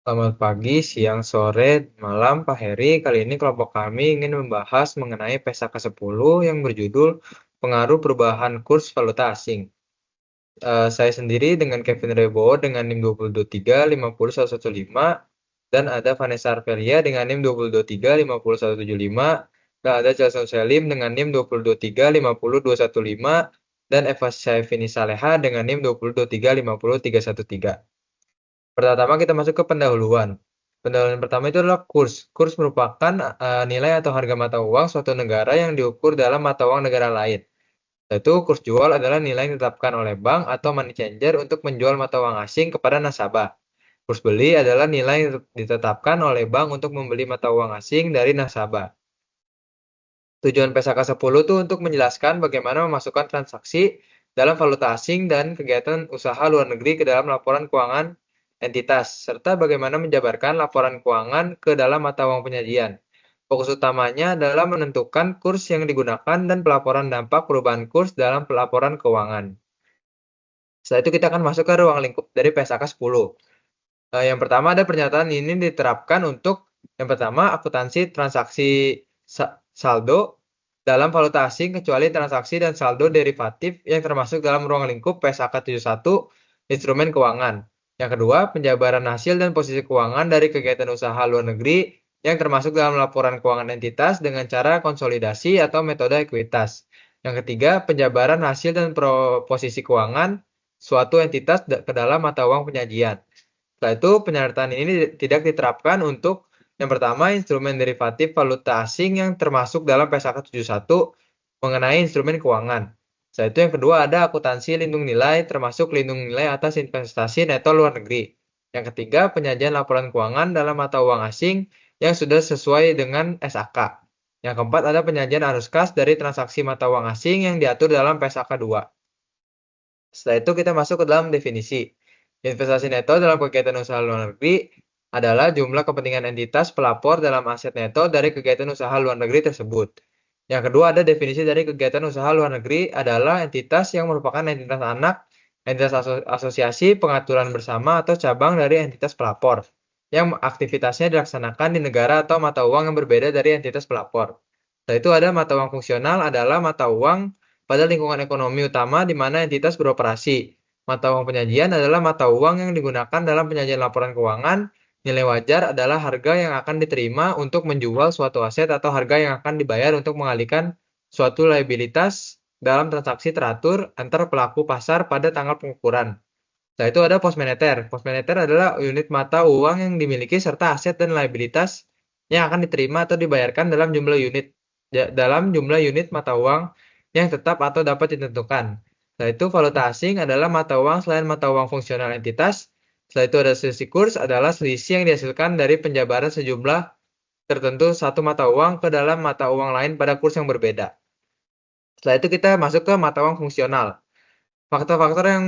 Selamat pagi, siang, sore, malam, Pak Heri. Kali ini kelompok kami ingin membahas mengenai PESA ke-10 yang berjudul Pengaruh Perubahan Kurs Valuta Asing. Saya sendiri dengan Kevin Rebo dengan NIM 2023 50115 dan ada Vanessa Arvelia dengan NIM 2023 50175 dan ada Chelsea Selim dengan NIM 2023 50215 dan Eva Syafini Saleha dengan NIM 2023 50313. Pertama kita masuk ke pendahuluan. Pendahuluan pertama itu adalah kurs. Kurs merupakan nilai atau harga mata uang suatu negara yang diukur dalam mata uang negara lain. Yaitu kurs jual adalah nilai yang ditetapkan oleh bank atau money changer untuk menjual mata uang asing kepada nasabah. Kurs beli adalah nilai yang ditetapkan oleh bank untuk membeli mata uang asing dari nasabah. Tujuan PSAK 10 itu untuk menjelaskan bagaimana memasukkan transaksi dalam valuta asing dan kegiatan usaha luar negeri ke dalam laporan keuangan entitas, serta bagaimana menjabarkan laporan keuangan ke dalam mata uang penyajian. Fokus utamanya adalah menentukan kurs yang digunakan dan pelaporan dampak perubahan kurs dalam pelaporan keuangan. Setelah itu kita akan masuk ke ruang lingkup dari PSAK 10. Yang pertama ada pernyataan ini diterapkan untuk yang pertama akuntansi transaksi saldo dalam valuta asing kecuali transaksi dan saldo derivatif yang termasuk dalam ruang lingkup PSAK 71 instrumen keuangan. Yang kedua, penjabaran hasil dan posisi keuangan dari kegiatan usaha luar negeri yang termasuk dalam laporan keuangan entitas dengan cara konsolidasi atau metode ekuitas. Yang ketiga, penjabaran hasil dan posisi keuangan suatu entitas ke dalam mata uang penyajian. Setelah itu, penyertaan ini tidak diterapkan untuk yang pertama, instrumen derivatif valuta asing yang termasuk dalam PSAK 71 mengenai instrumen keuangan. Setelah itu yang kedua ada akuntansi lindung nilai termasuk lindung nilai atas investasi neto luar negeri. Yang ketiga, penyajian laporan keuangan dalam mata uang asing yang sudah sesuai dengan SAK. Yang keempat ada penyajian arus kas dari transaksi mata uang asing yang diatur dalam PSAK 2. Setelah itu kita masuk ke dalam definisi. Investasi neto dalam kegiatan usaha luar negeri adalah jumlah kepentingan entitas pelapor dalam aset neto dari kegiatan usaha luar negeri tersebut. Yang kedua ada definisi dari kegiatan usaha luar negeri adalah entitas yang merupakan entitas anak, entitas asosiasi, pengaturan bersama atau cabang dari entitas pelapor yang aktivitasnya dilaksanakan di negara atau mata uang yang berbeda dari entitas pelapor. Setelah itu ada mata uang fungsional adalah mata uang pada lingkungan ekonomi utama di mana entitas beroperasi. Mata uang penyajian adalah mata uang yang digunakan dalam penyajian laporan keuangan. Nilai wajar adalah harga yang akan diterima untuk menjual suatu aset atau harga yang akan dibayar untuk mengalihkan suatu liabilitas dalam transaksi teratur antar pelaku pasar pada tanggal pengukuran. Setelah itu ada pos moneter. Pos moneter adalah unit mata uang yang dimiliki serta aset dan liabilitas yang akan diterima atau dibayarkan dalam jumlah unit mata uang yang tetap atau dapat ditentukan. Setelah itu valuta asing adalah mata uang selain mata uang fungsional entitas. Setelah itu ada selisih kurs adalah selisih yang dihasilkan dari penjabaran sejumlah tertentu satu mata uang ke dalam mata uang lain pada kurs yang berbeda. Setelah itu kita masuk ke mata uang fungsional. Faktor-faktor yang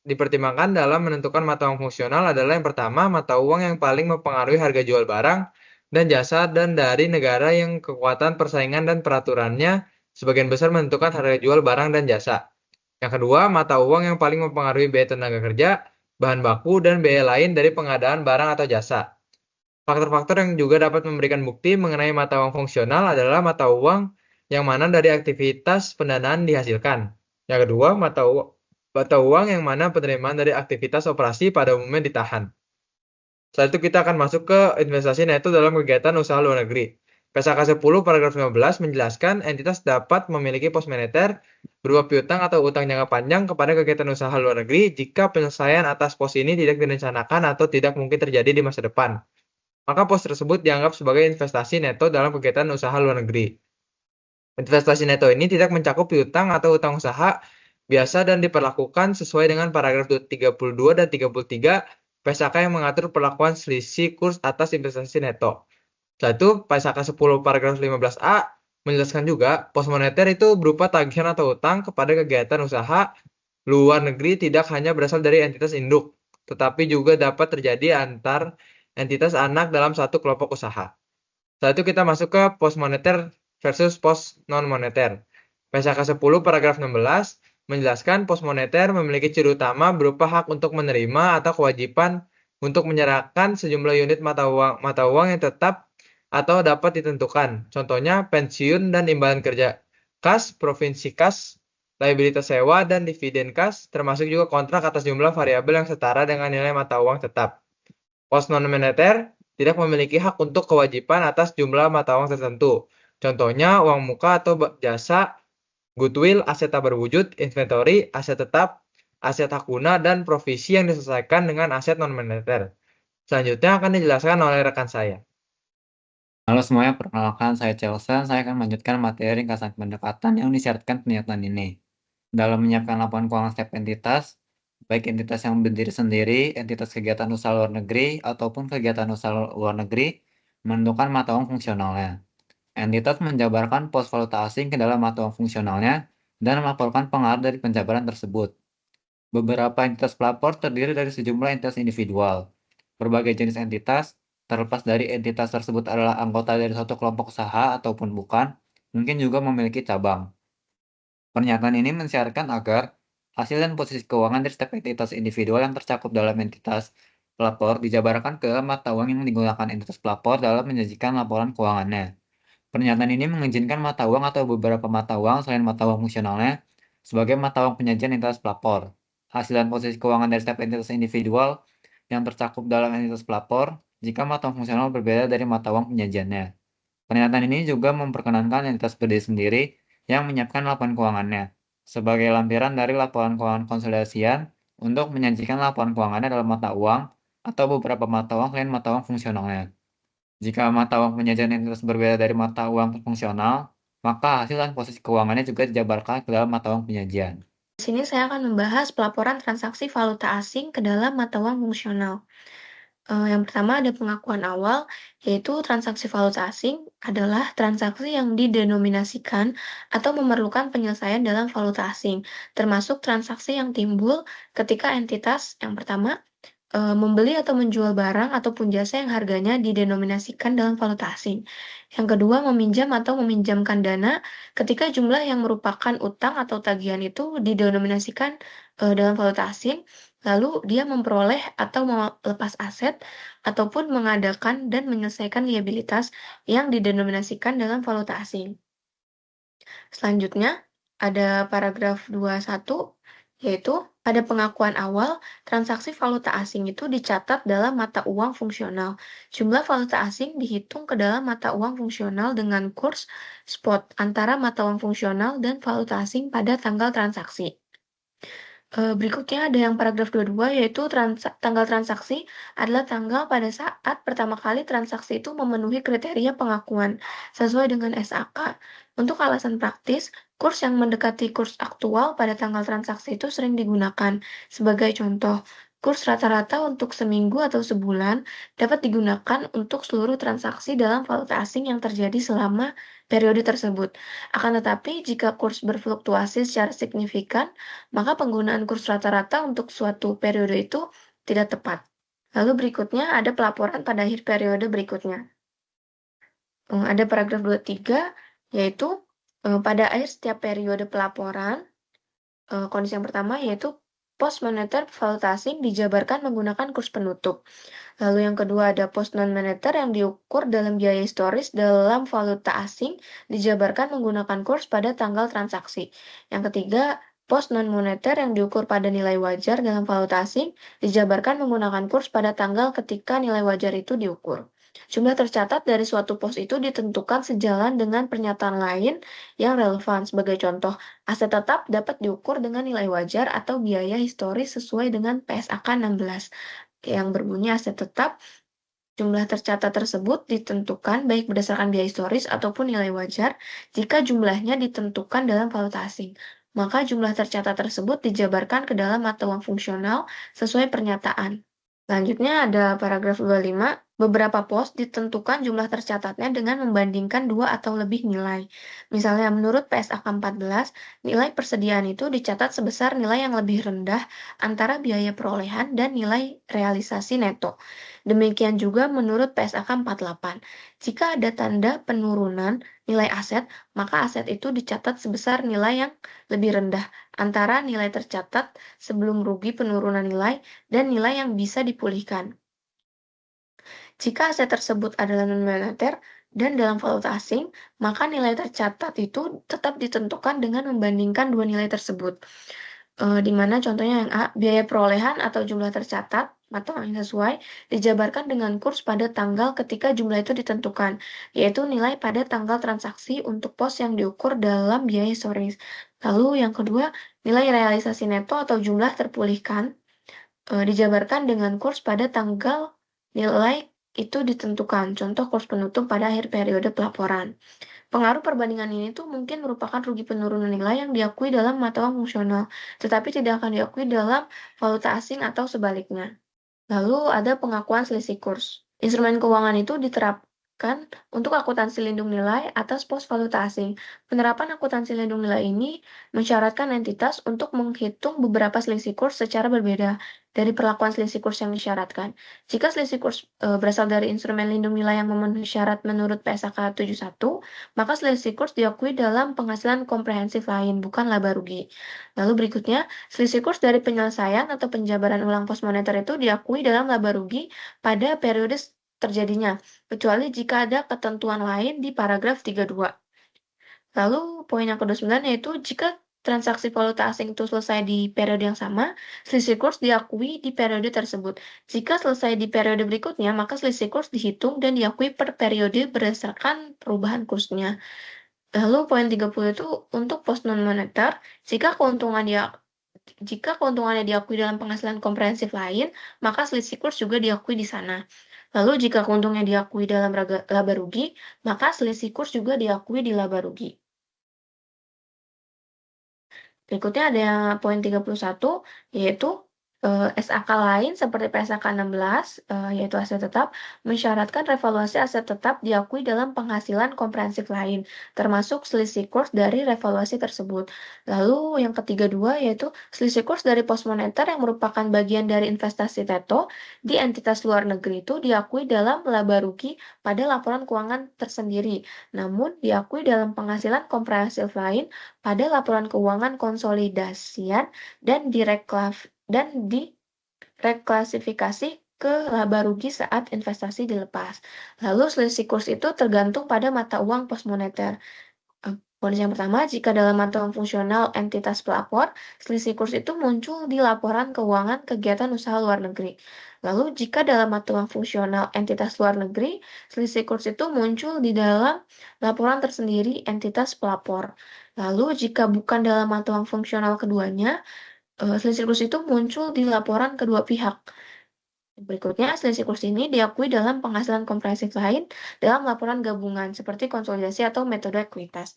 dipertimbangkan dalam menentukan mata uang fungsional adalah yang pertama, mata uang yang paling mempengaruhi harga jual barang dan jasa dan dari negara yang kekuatan persaingan dan peraturannya sebagian besar menentukan harga jual barang dan jasa. Yang kedua, mata uang yang paling mempengaruhi biaya tenaga kerja, bahan baku, dan biaya lain dari pengadaan barang atau jasa. Faktor-faktor yang juga dapat memberikan bukti mengenai mata uang fungsional adalah mata uang yang mana dari aktivitas pendanaan dihasilkan. Yang kedua, mata uang yang mana penerimaan dari aktivitas operasi pada umumnya ditahan. Setelah itu kita akan masuk ke investasi neto dalam kegiatan usaha luar negeri. PSAK 10 paragraf 15 menjelaskan entitas dapat memiliki pos moneter berupa piutang atau utang jangka panjang kepada kegiatan usaha luar negeri jika penyelesaian atas pos ini tidak direncanakan atau tidak mungkin terjadi di masa depan. Maka pos tersebut dianggap sebagai investasi neto dalam kegiatan usaha luar negeri. Investasi neto ini tidak mencakup piutang atau utang usaha biasa dan diperlakukan sesuai dengan paragraf 32 dan 33 PSAK yang mengatur perlakuan selisih kurs atas investasi neto. Setelah itu, PSAK 10 paragraf 15A menjelaskan juga pos moneter itu berupa tagihan atau utang kepada kegiatan usaha luar negeri tidak hanya berasal dari entitas induk, tetapi juga dapat terjadi antar entitas anak dalam satu kelompok usaha. Setelah itu kita masuk ke pos moneter versus pos non-moneter. PSAK 10 paragraf 16 menjelaskan pos moneter memiliki ciri utama berupa hak untuk menerima atau kewajiban untuk menyerahkan sejumlah unit mata uang yang tetap atau dapat ditentukan. Contohnya pensiun dan imbalan kerja, kas, provinsi kas, liabilitas sewa, dan dividen kas, termasuk juga kontrak atas jumlah variabel yang setara dengan nilai mata uang tetap. Pos non-moneter tidak memiliki hak untuk kewajiban atas jumlah mata uang tertentu. Contohnya uang muka atau jasa, goodwill, aset tak berwujud, inventory, aset tetap, aset hak guna, dan provisi yang diselesaikan dengan aset non-moneter. Selanjutnya akan dijelaskan oleh rekan saya. Halo semuanya, perkenalkan saya Chelsea. Saya akan melanjutkan materi ringkasan pendekatan yang disyaratkan pernyataan ini. Dalam menyiapkan laporan keuangan setiap entitas, baik entitas yang berdiri sendiri, entitas kegiatan usaha luar negeri, ataupun kegiatan usaha luar negeri, menentukan mata uang fungsionalnya. Entitas menjabarkan pos valuta asing ke dalam mata uang fungsionalnya dan melaporkan pengaruh dari penjabaran tersebut. Beberapa entitas pelapor terdiri dari sejumlah entitas individual. Berbagai jenis entitas, terlepas dari entitas tersebut adalah anggota dari suatu kelompok usaha ataupun bukan, mungkin juga memiliki cabang. Pernyataan ini mensyaratkan agar hasil dan posisi keuangan dari setiap entitas individual yang tercakup dalam entitas pelapor dijabarkan ke mata uang yang digunakan entitas pelapor dalam menyajikan laporan keuangannya. Pernyataan ini mengizinkan mata uang atau beberapa mata uang selain mata uang fungsionalnya sebagai mata uang penyajian entitas pelapor. Hasil dan posisi keuangan dari setiap entitas individual yang tercakup dalam entitas pelapor jika mata uang fungsional berbeda dari mata uang penyajiannya. Pernyataan ini juga memperkenankan entitas berdiri sendiri yang menyiapkan laporan keuangannya sebagai lampiran dari laporan keuangan konsolidasian untuk menyajikan laporan keuangannya dalam mata uang atau beberapa mata uang selain mata uang fungsionalnya. Jika mata uang penyajian entitas berbeda dari mata uang fungsional, maka hasil dan posisi keuangannya juga dijabarkan ke dalam mata uang penyajian. Di sini saya akan membahas pelaporan transaksi valuta asing ke dalam mata uang fungsional. Yang pertama ada pengakuan awal, yaitu transaksi valuta asing adalah transaksi yang didenominasikan atau memerlukan penyelesaian dalam valuta asing, termasuk transaksi yang timbul ketika entitas yang pertama membeli atau menjual barang ataupun jasa yang harganya didenominasikan dalam valuta asing. Yang kedua, meminjam atau meminjamkan dana ketika jumlah yang merupakan utang atau tagihan itu didenominasikan dalam valuta asing, lalu dia memperoleh atau melepas aset ataupun mengadakan dan menyelesaikan liabilitas yang didenominasikan dalam valuta asing. Selanjutnya, ada paragraf 21, yaitu pada pengakuan awal, transaksi valuta asing itu dicatat dalam mata uang fungsional. Jumlah valuta asing dihitung ke dalam mata uang fungsional dengan kurs spot antara mata uang fungsional dan valuta asing pada tanggal transaksi. Berikutnya ada yang paragraf 22, yaitu tanggal transaksi adalah tanggal pada saat pertama kali transaksi itu memenuhi kriteria pengakuan sesuai dengan SAK. Untuk alasan praktis, kurs yang mendekati kurs aktual pada tanggal transaksi itu sering digunakan. Sebagai contoh, kurs rata-rata untuk seminggu atau sebulan dapat digunakan untuk seluruh transaksi dalam valuta asing yang terjadi selama periode tersebut. Akan tetapi, jika kurs berfluktuasi secara signifikan, maka penggunaan kurs rata-rata untuk suatu periode itu tidak tepat. Lalu berikutnya ada pelaporan pada akhir periode berikutnya. Ada paragraf 23, yaitu pada akhir setiap periode pelaporan, kondisi yang pertama yaitu pos moneter valuta asing dijabarkan menggunakan kurs penutup. Lalu yang kedua ada pos non-moneter yang diukur dalam biaya historis dalam valuta asing dijabarkan menggunakan kurs pada tanggal transaksi. Yang ketiga, pos non-moneter yang diukur pada nilai wajar dalam valuta asing dijabarkan menggunakan kurs pada tanggal ketika nilai wajar itu diukur. Jumlah tercatat dari suatu pos itu ditentukan sejalan dengan pernyataan lain yang relevan. Sebagai contoh, aset tetap dapat diukur dengan nilai wajar atau biaya historis sesuai dengan PSAK 16 yang berbunyi aset tetap jumlah tercatat tersebut ditentukan baik berdasarkan biaya historis ataupun nilai wajar jika jumlahnya ditentukan dalam valuta asing. Maka jumlah tercatat tersebut dijabarkan ke dalam mata uang fungsional sesuai pernyataan. Selanjutnya ada paragraf 25. Beberapa pos ditentukan jumlah tercatatnya dengan membandingkan dua atau lebih nilai. Misalnya menurut PSAK 14, nilai persediaan itu dicatat sebesar nilai yang lebih rendah antara biaya perolehan dan nilai realisasi neto. Demikian juga menurut PSAK 48. Jika ada tanda penurunan nilai aset, maka aset itu dicatat sebesar nilai yang lebih rendah antara nilai tercatat sebelum rugi penurunan nilai dan nilai yang bisa dipulihkan. Jika aset tersebut adalah non-moneter dan dalam valuta asing, maka nilai tercatat itu tetap ditentukan dengan membandingkan dua nilai tersebut. Di mana contohnya yang A, biaya perolehan atau jumlah tercatat atau yang sesuai dijabarkan dengan kurs pada tanggal ketika jumlah itu ditentukan, yaitu nilai pada tanggal transaksi untuk pos yang diukur dalam biaya historis. Lalu yang kedua, nilai realisasi neto atau jumlah terpulihkan dijabarkan dengan kurs pada tanggal nilai itu ditentukan, contoh kurs penutup pada akhir periode pelaporan. Pengaruh perbandingan ini tuh mungkin merupakan rugi penurunan nilai yang diakui dalam mata uang fungsional, tetapi tidak akan diakui dalam valuta asing atau sebaliknya. Lalu ada pengakuan selisih kurs. Instrumen keuangan itu diterapkan untuk akuntansi lindung nilai atas pos valuta asing. Penerapan akuntansi lindung nilai ini mensyaratkan entitas untuk menghitung beberapa selisih kurs secara berbeda dari perlakuan selisih kurs yang disyaratkan. Jika selisih kurs berasal dari instrumen lindung nilai yang memenuhi syarat menurut PSAK 71, maka selisih kurs diakui dalam penghasilan komprehensif lain, bukan laba rugi. Lalu berikutnya, selisih kurs dari penyelesaian atau penjabaran ulang pos moneter itu diakui dalam laba rugi pada periode terjadinya, kecuali jika ada ketentuan lain di paragraf 32. Lalu poin yang ke-29 yaitu jika transaksi valuta asing itu selesai di periode yang sama, selisih kurs diakui di periode tersebut. Jika selesai di periode berikutnya, maka selisih kurs dihitung dan diakui per periode berdasarkan perubahan kursnya. Lalu poin 30 itu untuk pos non-moneter, jika keuntungannya diakui dalam penghasilan komprehensif lain, maka selisih kurs juga diakui di sana. Lalu jika keuntungannya diakui dalam laba rugi, maka selisih kurs juga diakui di laba rugi. Berikutnya ada yang poin 31, yaitu SAK lain seperti PSAK 16, yaitu aset tetap, mensyaratkan revaluasi aset tetap diakui dalam penghasilan komprehensif lain, termasuk selisih kurs dari revaluasi tersebut. Lalu yang ketiga dua, yaitu selisih kurs dari pos moneter yang merupakan bagian dari investasi TETO di entitas luar negeri itu diakui dalam laba rugi pada laporan keuangan tersendiri, namun diakui dalam penghasilan komprehensif lain pada laporan keuangan konsolidasian dan direklasifikasi ke laba rugi saat investasi dilepas. Lalu selisih kurs itu tergantung pada mata uang pos moneter. Kondisi yang pertama, jika dalam mata uang fungsional entitas pelapor, selisih kurs itu muncul di laporan keuangan kegiatan usaha luar negeri. Lalu jika dalam mata uang fungsional entitas luar negeri, selisih kurs itu muncul di dalam laporan tersendiri entitas pelapor. Lalu jika bukan dalam mata uang fungsional keduanya, selisih kurs itu muncul di laporan kedua pihak. Berikutnya, selisih kurs ini diakui dalam penghasilan komprehensif lain dalam laporan gabungan seperti konsolidasi atau metode ekuitas.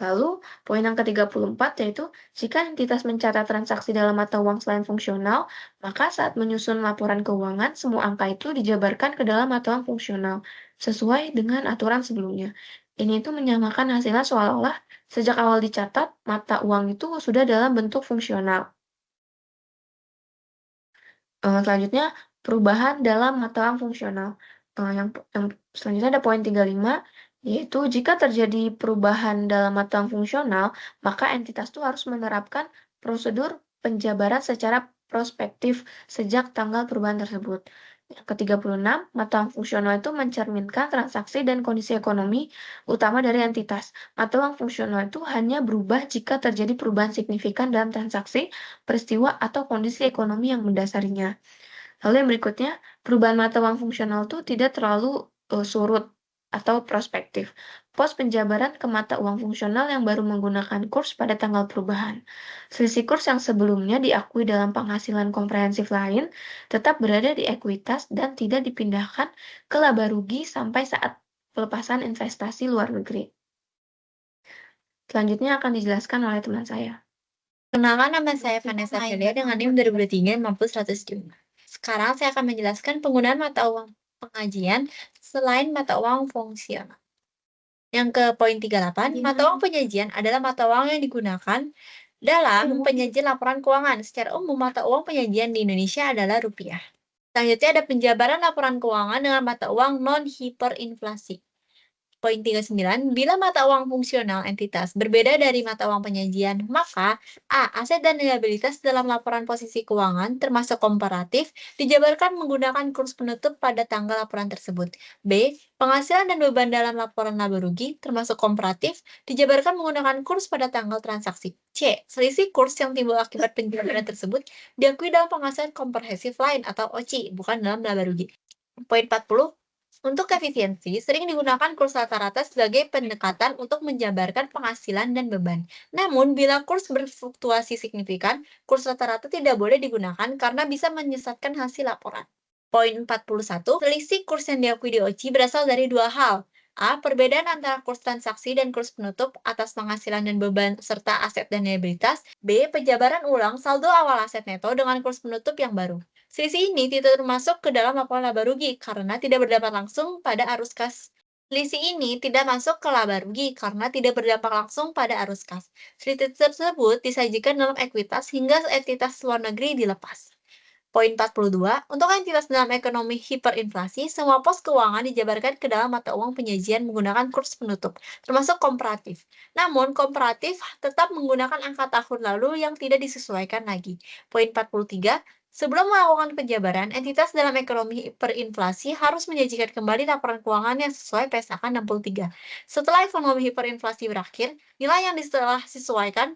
Lalu, poin yang ke-34 yaitu jika entitas mencatat transaksi dalam mata uang selain fungsional, maka saat menyusun laporan keuangan, semua angka itu dijabarkan ke dalam mata uang fungsional sesuai dengan aturan sebelumnya. Ini itu menyamakan hasilnya seolah-olah sejak awal dicatat, mata uang itu sudah dalam bentuk fungsional. Selanjutnya, perubahan dalam mata uang fungsional. Yang selanjutnya ada poin 35, yaitu jika terjadi perubahan dalam mata uang fungsional, maka entitas itu harus menerapkan prosedur penjabaran secara prospektif sejak tanggal perubahan tersebut. Yang ke-36, mata uang fungsional itu mencerminkan transaksi dan kondisi ekonomi utama dari entitas. Mata uang fungsional itu hanya berubah jika terjadi perubahan signifikan dalam transaksi, peristiwa, atau kondisi ekonomi yang mendasarinya. Lalu yang berikutnya, perubahan mata uang fungsional itu tidak terlalu surut atau prospektif. Pos penjabaran ke mata uang fungsional yang baru menggunakan kurs pada tanggal perubahan. Selisih kurs yang sebelumnya diakui dalam penghasilan komprehensif lain tetap berada di ekuitas dan tidak dipindahkan ke laba rugi sampai saat pelepasan investasi luar negeri. Selanjutnya akan dijelaskan oleh teman saya. Perkenalkan, nama saya Vanessa Felia dengan NIM 2023 100 Sekarang saya akan menjelaskan penggunaan mata uang pengajian selain mata uang fungsional. Yang ke poin 38, mata uang penyajian adalah mata uang yang digunakan dalam penyajian laporan keuangan. Secara umum, mata uang penyajian di Indonesia adalah rupiah. Selanjutnya ada penjabaran laporan keuangan dengan mata uang non-hiperinflasi. Poin 39, bila mata uang fungsional entitas berbeda dari mata uang penyajian, maka A. Aset dan liabilitas dalam laporan posisi keuangan termasuk komparatif dijabarkan menggunakan kurs penutup pada tanggal laporan tersebut. B. Penghasilan dan beban dalam laporan laba rugi termasuk komparatif dijabarkan menggunakan kurs pada tanggal transaksi. C. Selisih kurs yang timbul akibat penjabaran tersebut diakui dalam penghasilan komprehensif lain atau OCI, bukan dalam laba rugi. Poin 40, untuk efisiensi, sering digunakan kurs rata-rata sebagai pendekatan untuk menjabarkan penghasilan dan beban. Namun, bila kurs berfluktuasi signifikan, kurs rata-rata tidak boleh digunakan karena bisa menyesatkan hasil laporan. Poin 41, selisih kurs yang diakui di OCI berasal dari dua hal. A. Perbedaan antara kurs transaksi dan kurs penutup atas penghasilan dan beban serta aset dan liabilitas. B. Penjabaran ulang saldo awal aset neto dengan kurs penutup yang baru. Selisih ini tidak termasuk ke dalam laporan laba rugi karena tidak berdampak langsung pada arus kas. Selisih ini tidak masuk ke laba rugi karena tidak berdampak langsung pada arus kas. Selisih tersebut disajikan dalam ekuitas hingga entitas luar negeri dilepas. Poin 42, untuk entitas dalam ekonomi hiperinflasi, semua pos keuangan dijabarkan ke dalam mata uang penyajian menggunakan kurs penutup, termasuk komparatif. Namun, komparatif tetap menggunakan angka tahun lalu yang tidak disesuaikan lagi. Poin 43, sebelum melakukan penjabaran, entitas dalam ekonomi hiperinflasi harus menyajikan kembali laporan keuangan yang sesuai PSAK 63. Setelah ekonomi hiperinflasi berakhir, nilai yang setelah disesuaikan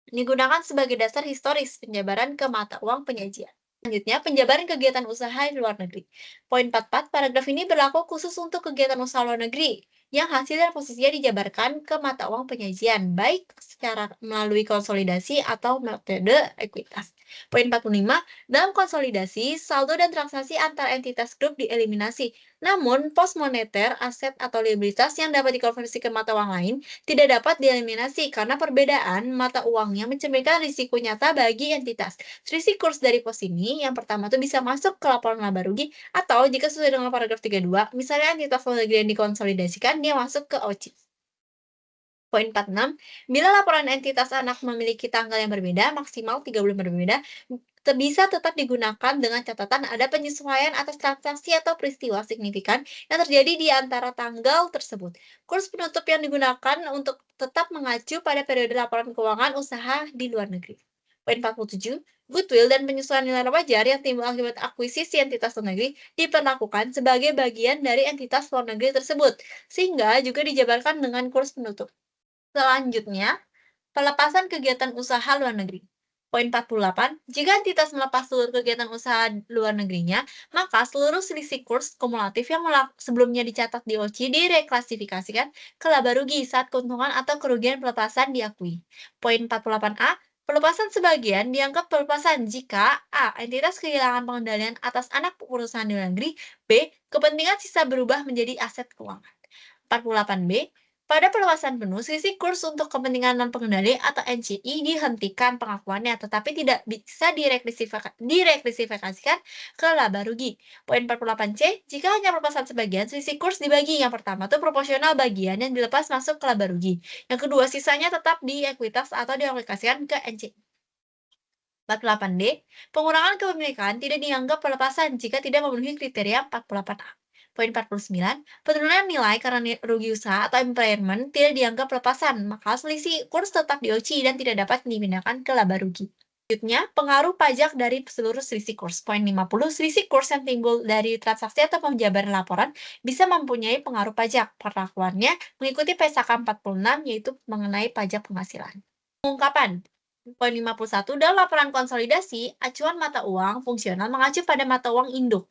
digunakan sebagai dasar historis penjabaran ke mata uang penyajian. Selanjutnya, penjabaran kegiatan usaha di luar negeri. Poin 44, paragraf ini berlaku khusus untuk kegiatan usaha luar negeri yang hasil dan posisinya dijabarkan ke mata uang penyajian, baik secara melalui konsolidasi atau metode ekuitas. Poin 45, dalam konsolidasi, saldo dan transaksi antar entitas grup dieliminasi. Namun, pos moneter, aset, atau liabilitas yang dapat dikonversi ke mata uang lain tidak dapat dieliminasi karena perbedaan mata uangnya mencerminkan risiko nyata bagi entitas. Selisih kurs dari pos ini yang pertama tuh bisa masuk ke laporan laba rugi atau jika sesuai dengan paragraf 32, misalnya entitas luar negeri yang dikonsolidasikan, dia masuk ke OCI. Poin 46, bila laporan entitas anak memiliki tanggal yang berbeda, maksimal 3 bulan berbeda, bisa tetap digunakan dengan catatan ada penyesuaian atas transaksi atau peristiwa signifikan yang terjadi di antara tanggal tersebut. Kurs penutup yang digunakan untuk tetap mengacu pada periode laporan keuangan usaha di luar negeri. Poin 47, goodwill dan penyesuaian nilai wajar yang timbul akibat akuisisi entitas luar negeri diperlakukan sebagai bagian dari entitas luar negeri tersebut, sehingga juga dijabarkan dengan kurs penutup. Selanjutnya, pelepasan kegiatan usaha luar negeri. Poin 48, jika entitas melepas seluruh kegiatan usaha luar negerinya, maka seluruh selisih kurs kumulatif yang sebelumnya dicatat di OCI direklasifikasikan ke laba rugi saat keuntungan atau kerugian pelepasan diakui. Poin 48A, pelepasan sebagian dianggap pelepasan jika A. Entitas kehilangan pengendalian atas anak perusahaan di luar negeri, B. Kepentingan sisa berubah menjadi aset keuangan. 48B, pada pelepasan penuh, selisih kurs untuk kepentingan non-pengendali atau NCI dihentikan pengakuannya, tetapi tidak bisa direklasifikasikan ke laba rugi. Poin 48C, jika hanya pelepasan sebagian, selisih kurs dibagi. Yang pertama itu proporsional bagian yang dilepas masuk ke laba rugi. Yang kedua, sisanya tetap di ekuitas atau diaplikasikan ke NCI. 48D, pengurangan kepemilikan tidak dianggap pelepasan jika tidak memenuhi kriteria 48A. Poin 49, penurunan nilai karena rugi usaha atau impairment tidak dianggap pelepasan, maka selisih kurs tetap di OCI dan tidak dapat dipindahkan ke laba rugi. Selanjutnya, pengaruh pajak dari seluruh selisih kurs. Poin 50, selisih kurs yang timbul dari transaksi atau penjabaran laporan bisa mempunyai pengaruh pajak. Perlakuannya mengikuti PSAK 46, yaitu mengenai pajak penghasilan. Pengungkapan. Poin 51, dalam laporan konsolidasi, acuan mata uang fungsional mengacu pada mata uang induk.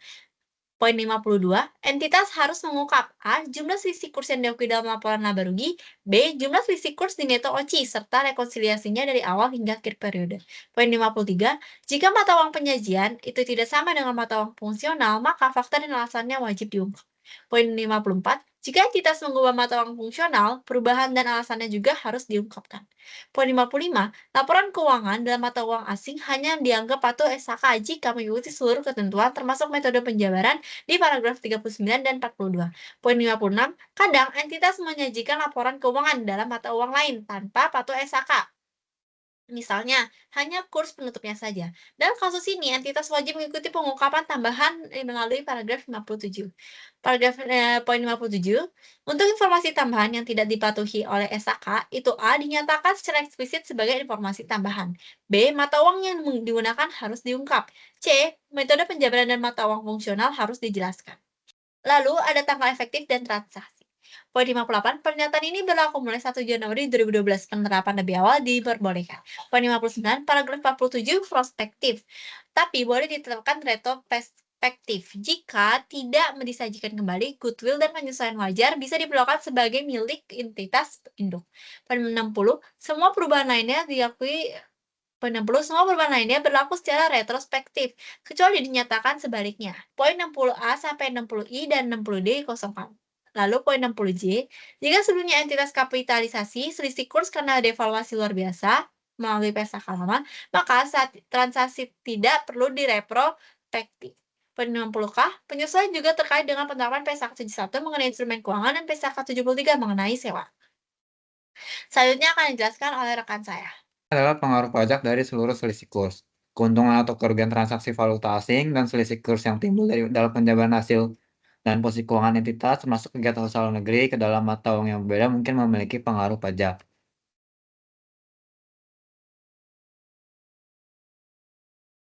Poin 52, entitas harus mengungkap A. Jumlah selisih kurs yang diakui dalam laporan laba rugi, B. Jumlah selisih kurs di neto OCI, serta rekonsiliasinya dari awal hingga akhir periode. Poin 53, jika mata uang penyajian itu tidak sama dengan mata uang fungsional, maka fakta dan alasannya wajib diungkap. Poin 54, jika entitas mengubah mata uang fungsional, perubahan dan alasannya juga harus diungkapkan. Poin 55, laporan keuangan dalam mata uang asing hanya dianggap patuh SHK jika mengikuti seluruh ketentuan termasuk metode penjabaran di paragraf 39 dan 42. Poin 56, kadang entitas menyajikan laporan keuangan dalam mata uang lain tanpa patuh SHK. Misalnya, hanya kurs penutupnya saja. Dalam kasus ini, entitas wajib mengikuti pengungkapan tambahan melalui paragraf 57. Poin 57, untuk informasi tambahan yang tidak dipatuhi oleh SAK, itu A, dinyatakan secara eksplisit sebagai informasi tambahan. B, mata uang yang digunakan harus diungkap. C, metode penjabaran dan mata uang fungsional harus dijelaskan. Lalu, ada tanggal efektif dan transaksi. Poin 58, pernyataan ini berlaku mulai 1 Januari 2012. Penerapan lebih awal diperbolehkan. Poin 59, paragraf 47, prospektif. Tapi boleh ditetapkan retrospektif. Jika tidak disajikan kembali, goodwill dan penyesuaian wajar bisa diperlakukan sebagai milik entitas induk. Poin 60, semua perubahan lainnya diakui Poin 60, semua perubahan lainnya berlaku secara retrospektif, kecuali dinyatakan sebaliknya. Poin 60A sampai 60I dan 60D dikosongkan. Lalu poin 60J, jika sebelumnya entitas kapitalisasi selisih kurs karena devaluasi luar biasa melalui PSAK lama, maka saat transaksi tidak perlu diretrospektif. Poin 60K, penyesuaian juga terkait dengan penerapan PSAK 71 mengenai instrumen keuangan dan PSAK 73 mengenai sewa. Selanjutnya akan dijelaskan oleh rekan saya. Adalah pengaruh pajak dari seluruh selisih kurs, keuntungan atau kerugian transaksi valuta asing, dan selisih kurs yang timbul dari dalam penjabaran hasil dan posisi keuangan entitas termasuk kegiatan usaha luar negeri ke dalam mata uang yang berbeda mungkin memiliki pengaruh pajak.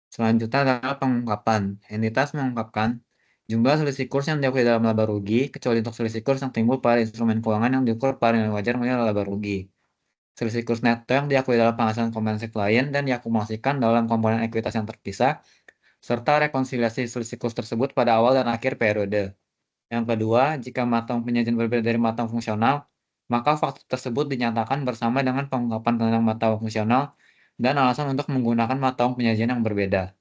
Selanjutnya adalah pengungkapan. Entitas mengungkapkan jumlah selisih kurs yang diakui dalam laba rugi, kecuali untuk selisih kurs yang timbul pada instrumen keuangan yang diukur pada nilai wajar menilai laba rugi. Selisih kurs neto yang diakui dalam penghasilan kompensatif klien dan diakumulasikan dalam komponen ekuitas yang terpisah, serta rekonsiliasi selisih kurs tersebut pada awal dan akhir periode. Yang kedua, jika mata uang penyajian berbeda dari mata uang fungsional, maka faktor tersebut dinyatakan bersama dengan pengungkapan tentang mata uang fungsional dan alasan untuk menggunakan mata uang penyajian yang berbeda.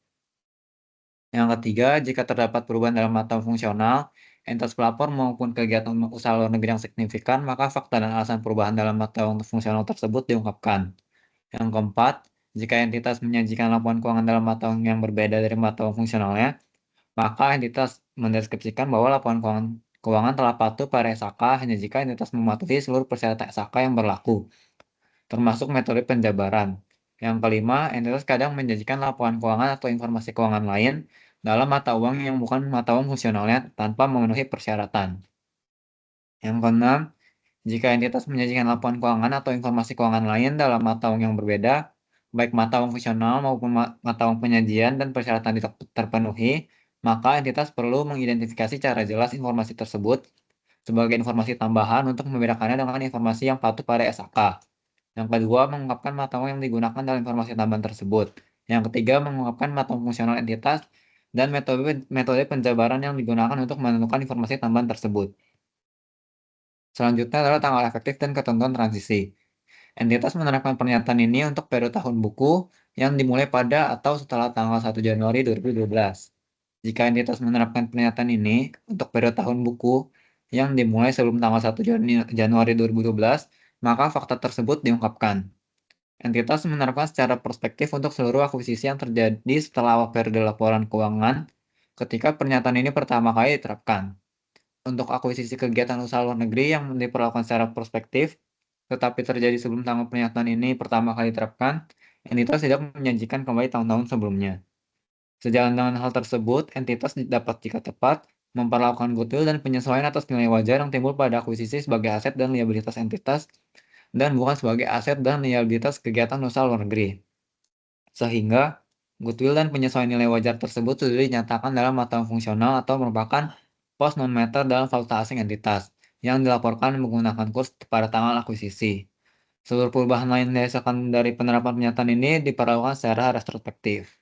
Yang ketiga, jika terdapat perubahan dalam mata uang fungsional, entitas pelapor maupun kegiatan usaha luar negeri yang signifikan, maka fakta dan alasan perubahan dalam mata uang fungsional tersebut diungkapkan. Yang keempat, jika entitas menyajikan laporan keuangan dalam mata uang yang berbeda dari mata uang fungsionalnya, maka entitas mendeskripsikan bahwa laporan keuangan telah patuh pada SAK hanya jika entitas mematuhi seluruh persyaratan SAK yang berlaku, termasuk metode penjabaran. Yang kelima, entitas kadang menjanjikan laporan keuangan atau informasi keuangan lain dalam mata uang yang bukan mata uang fungsionalnya tanpa memenuhi persyaratan. Yang keenam, jika entitas menyajikan laporan keuangan atau informasi keuangan lain dalam mata uang yang berbeda, baik mata uang fungsional maupun mata uang penyajian dan persyaratan terpenuhi, maka entitas perlu mengidentifikasi secara jelas informasi tersebut sebagai informasi tambahan untuk membedakannya dengan informasi yang patuh pada SAK. Yang kedua, mengungkapkan mata uang yang digunakan dalam informasi tambahan tersebut. Yang ketiga, mengungkapkan mata uang fungsional entitas dan metode penjabaran yang digunakan untuk menentukan informasi tambahan tersebut. Selanjutnya adalah tanggal efektif dan ketentuan transisi. Entitas menerapkan pernyataan ini untuk periode tahun buku yang dimulai pada atau setelah tanggal 1 Januari 2012. Jika entitas menerapkan pernyataan ini untuk periode tahun buku yang dimulai sebelum tanggal 1 Januari 2012, maka fakta tersebut diungkapkan. Entitas menerapkan secara prospektif untuk seluruh akuisisi yang terjadi setelah periode laporan keuangan ketika pernyataan ini pertama kali diterapkan. Untuk akuisisi kegiatan usaha luar negeri yang diperlakukan secara prospektif, tetapi terjadi sebelum tanggal pernyataan ini pertama kali diterapkan, entitas tidak menyajikan kembali tahun-tahun sebelumnya. Sejalan dengan hal tersebut, entitas dapat jika tepat memperlakukan goodwill dan penyesuaian atas nilai wajar yang timbul pada akuisisi sebagai aset dan liabilitas entitas dan bukan sebagai aset dan liabilitas kegiatan usaha luar negeri. Sehingga goodwill dan penyesuaian nilai wajar tersebut sudah dinyatakan dalam mata uang fungsional atau merupakan pos non-meter dalam valuta asing entitas yang dilaporkan menggunakan kurs pada tanggal akuisisi. Seluruh perubahan lain dari penerapan pernyataan ini diperlakukan secara retrospektif.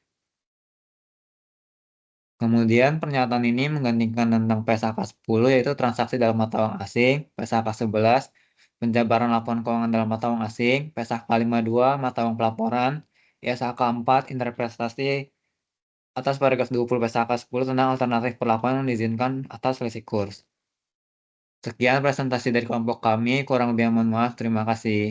Kemudian pernyataan ini menggantikan tentang PSAK 10 yaitu transaksi dalam mata uang asing, PSAK 11 penjabaran laporan keuangan dalam mata uang asing, PSAK 52 mata uang pelaporan, ISAK 4 interpretasi atas paragraf 20 PSAK 10 tentang alternatif perlakuan yang diizinkan atas selisih kurs. Sekian presentasi dari kelompok kami, kurang lebih mohon maaf, terima kasih.